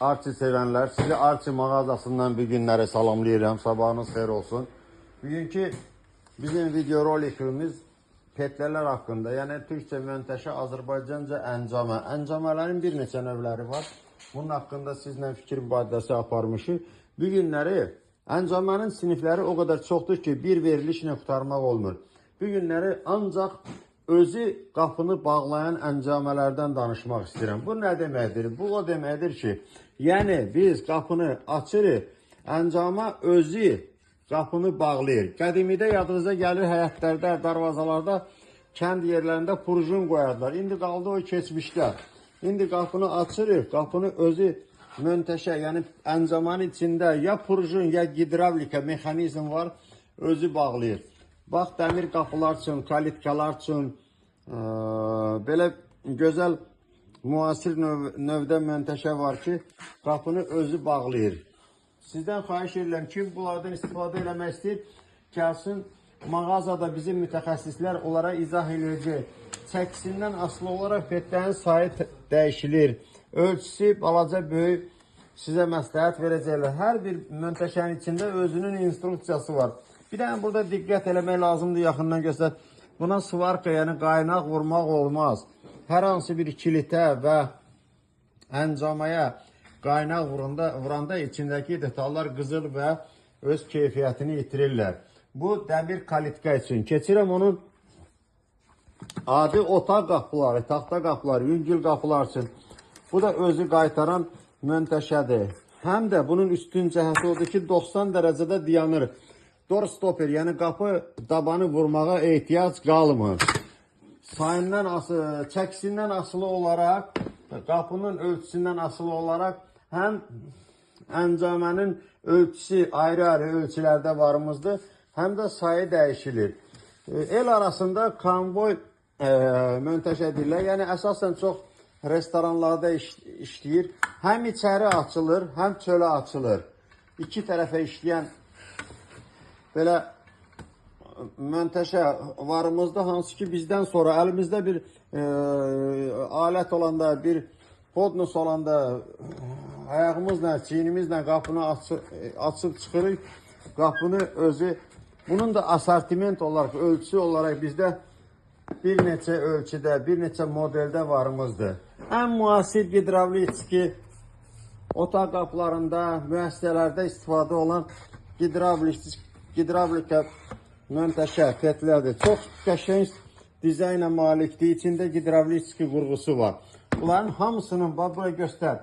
Arçı sevenler, sizi Arçı mağazasından bir günləri salamlayıram. Sabahınız xeyir olsun. Bugünkü bizim video rolikimiz petlərlər haqqında, yəni Türkçe Menteşe, Azərbaycanca əncamə. Əncamələrin bir neçə növləri var. Bunun haqqında sizlə fikir mübadiləsi aparmışıq. Bu günləri əncamənin sinifləri o qədər çoxdur ki, bir verilişlə qurtarmaq olmur. Bu günləri ancaq özü qapını bağlayan əncamələrdən danışmaq istəyirəm. Bu nə deməkdir? Bu o deməkdir ki, yəni biz qapını açırıq, əncama özü qapını bağlayır. Qədimidə yadınıza gəlir, həyətlərdə, darvazalarda, kənd yerlərində purjun qoyardılar. İndi qaldı o keçmişdə. İndi qapını açırıq, qapını özü Menteşe, yəni əncamanın içində ya purjun, ya gidravlika mexanizm var, özü bağlayır. Bax, dəmir qapılar üçün, kalitkalar üçün belə gözəl müasir növdə Menteşe var ki, qapını özü bağlayır. Sizdən xahiş edirəm, kim bunlardan istifadə eləmək istəyir, gəlsin mağazada bizim mütəxəssislər onlara izah edəcək. Çəkisindən asılı olaraq petlərin sayı dəyişilir. Ölçüsü balaca böyük sizə məsləhət verəcəklər. Hər bir Menteşenin içində özünün instruksiyası var. Bir də burada diqqət eləmək lazımdır, yaxından göstər. Buna svarka, yəni qaynaq vurmaq olmaz. Hər hansı bir kilitə və əncamaya qaynaq vuranda içindəki detallar qızıl və öz keyfiyyətini itirirlər. Bu dəmir kalitka üçün. Keçirəm onun adi otaq qapıları, taxta qapıları, yüngül qapılar üçün. Bu da özü qaytaran Menteşedir. Həm də bunun üstün cəhəti odur ki, 90 dərəcədə dayanır. Door stopper, yəni qapı dabanı vurmağa ehtiyac qalmır. Sayından asılı, çəkisindən asılı olaraq, qapının ölçüsündən asılı olaraq həm əncamənin ölçüsü ayrı-ayrı ölçülərdə varımızdır, həm də sayı dəyişilir. El arasında konvoy Menteşe edirlər, yəni əsasən çox restoranlarda işləyir. Həm içəri açılır, həm çölə açılır. İki tərəfə işləyən belə Menteşe varımızda, hansı ki bizdən sonra əlimizdə bir alət olanda, bir podnus olanda ayağımızla, çiynimizlə qapını açıb çıxırıq. Qapını özü, bunun da asortiment olaraq, ölçü olaraq bizdə bir neçə ölçüdə, bir neçə modeldə varımızdır. Ən müasir gidravliki otaq qapılarında, müəssisələrdə istifadə olan gidravlika Menteşe petlərdir. Çox qəşəng dizayna malikdir. İçində gidravliki qurğusu var. Bunların hamısının, bax, buraya göstər.